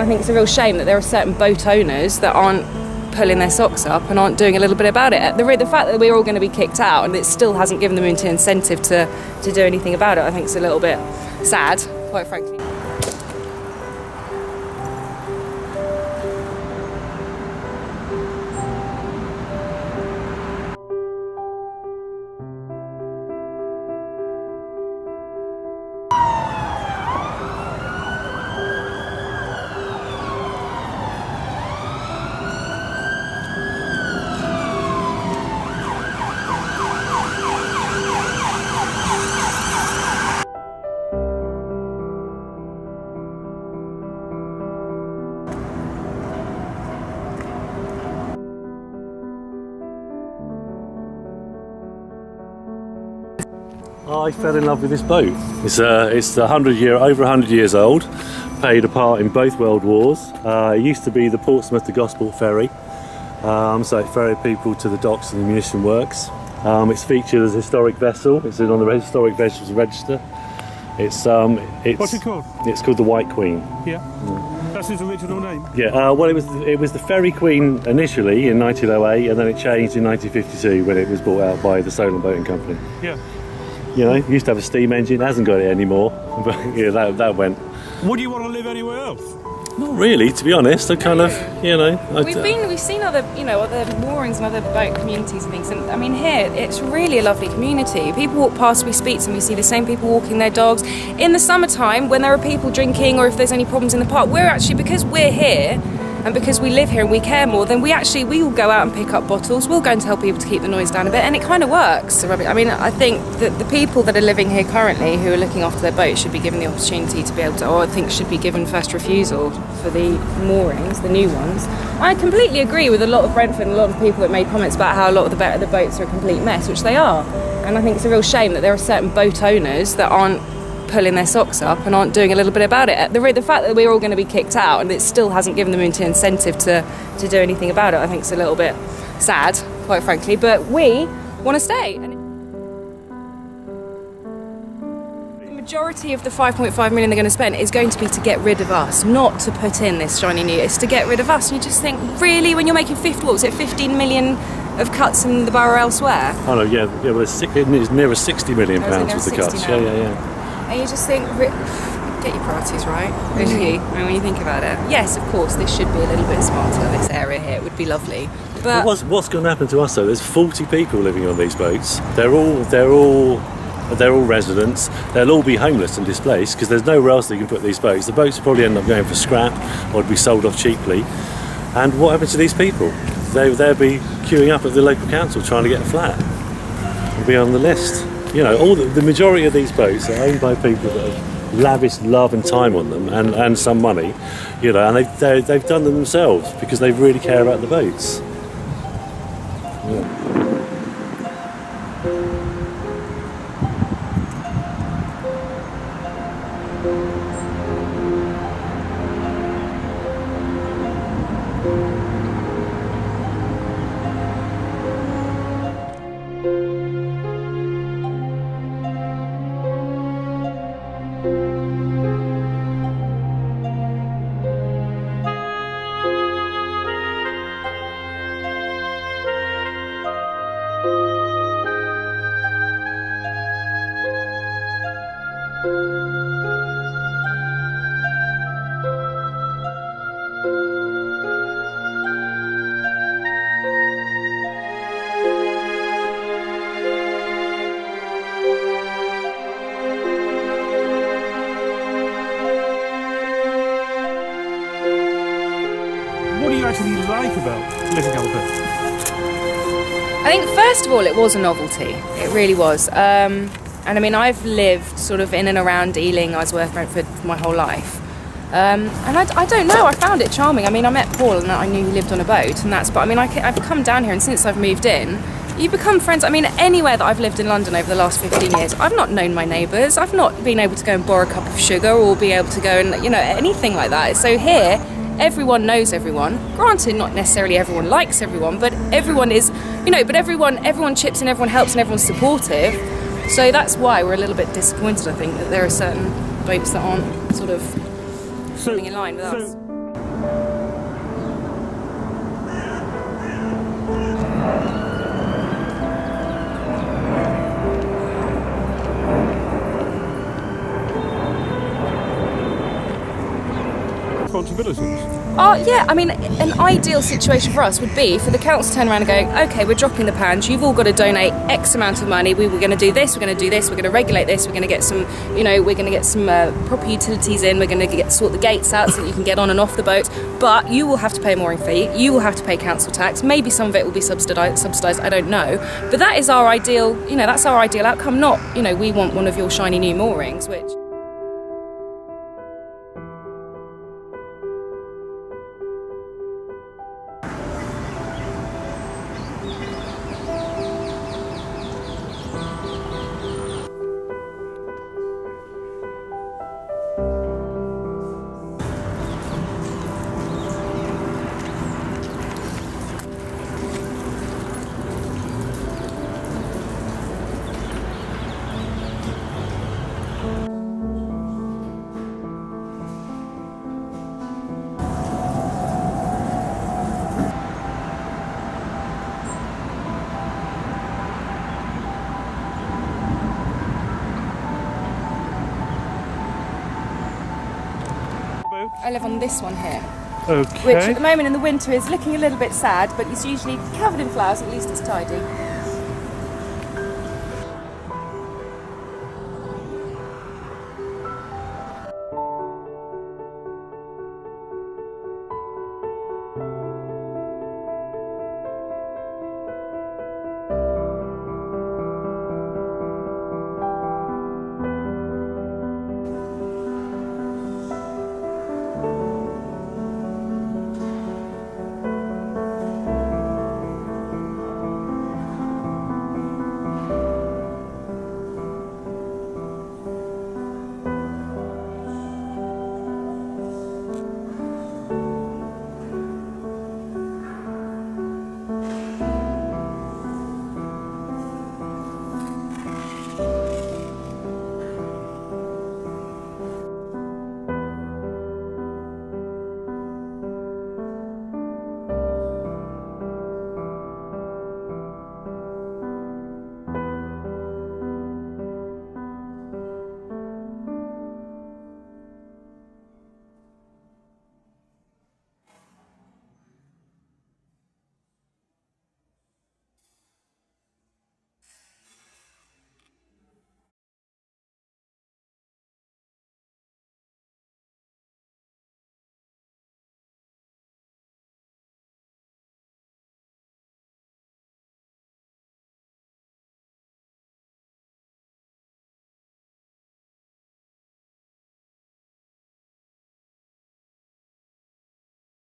I think it's a real shame that there are certain boat owners that aren't pulling their socks up and aren't doing a little bit about it. The fact that we're all going to be kicked out and it still hasn't given them an incentive to do anything about it, I think is a little bit sad, quite frankly. I fell in love with this boat. It's over 100 years old. Played a part in both World Wars. It used to be the Portsmouth to Gosport ferry, so it ferried people to the docks and the munition works. It's featured as a historic vessel. It's on the historic vessels register. What's it called? It's called the White Queen. Yeah. That's its original name. Yeah. Well, it was the Ferry Queen initially in 1908, and then it changed in 1952 when it was bought out by the Solent Boating Company. Yeah. You know, it used to have a steam engine, hasn't got it anymore, but yeah, that went. Would you want to live anywhere else? Not really, to be honest. I kind of, you know. We've seen other moorings and other boat communities and things, and I mean here it's really a lovely community. People walk past, we speak to them, we see the same people walking their dogs. In the summertime, when there are people drinking or if there's any problems in the park, we're actually, because we're here and because we live here and we care more, then we will go out and pick up bottles. We'll go and tell people to keep the noise down a bit, and it kind of works. I mean, I think that the people that are living here currently who are looking after their boat should be given the opportunity to be able to, or I think should be given first refusal for the moorings, the new ones. I completely agree with a lot of Brentford and a lot of people that made comments about how a lot of the boats are a complete mess, which they are. And I think it's a real shame that there are certain boat owners that aren't pulling their socks up and aren't doing a little bit about it. The fact that we're all going to be kicked out and it still hasn't given them an incentive to do anything about it, I think is a little bit sad, quite frankly. But we want to stay. And the majority of the 5.5 million they're going to spend is going to be to get rid of us, not to put in this shiny new. It's to get rid of us. And you just think, really, when you're making 15 million of cuts in the borough elsewhere? Oh no, yeah. Well, it's nearer £60 million with the cuts. Yeah. And you just think, get your priorities right, really. I mean, when you think about it, yes, of course, this should be a little bit smarter. This area here, it would be lovely. But what's going to happen to us though? There's 40 people living on these boats. They're all residents. They'll all be homeless and displaced because there's nowhere else they can put these boats. The boats will probably end up going for scrap or be sold off cheaply. And what happens to these people? They'll be queuing up at the local council trying to get a flat and be on the list. You know, the majority of these boats are owned by people that have lavished love and time on them and some money, you know, and they've done them themselves because they really care about the boats. Yeah. What do you actually like about living out there? I think first of all it was a novelty, it really was. And I mean, I've lived sort of in and around Ealing, Isworth, Brentford my whole life. And I don't know, I found it charming. I mean, I met Paul and I knew he lived on a boat, but I mean, I've come down here and since I've moved in, you become friends. I mean, anywhere that I've lived in London over the last 15 years, I've not known my neighbours. I've not been able to go and borrow a cup of sugar or be able to go and, you know, anything like that. So here, everyone knows everyone. Granted, not necessarily everyone likes everyone, but everyone is, you know, but everyone chips in, everyone helps and everyone's supportive. So that's why we're a little bit disappointed, I think, that there are certain boats that aren't sort of falling in line with us. responsibilities. Oh, yeah, I mean, an ideal situation for us would be for the council to turn around and go, okay, we're dropping the pounds, you've all got to donate X amount of money, we were going to do this, we're going to do this, we're going to regulate this, we're going to get some, you know, we're going to get some proper utilities in, we're going to sort the gates out so that you can get on and off the boat, but you will have to pay a mooring fee, you will have to pay council tax, maybe some of it will be subsidised, I don't know, but that is our ideal, you know, that's our ideal outcome, not, you know, we want one of your shiny new moorings, which... I live on this one here, Okay. which at the moment in the winter is looking a little bit sad, but it's usually covered in flowers, at least it's tidy.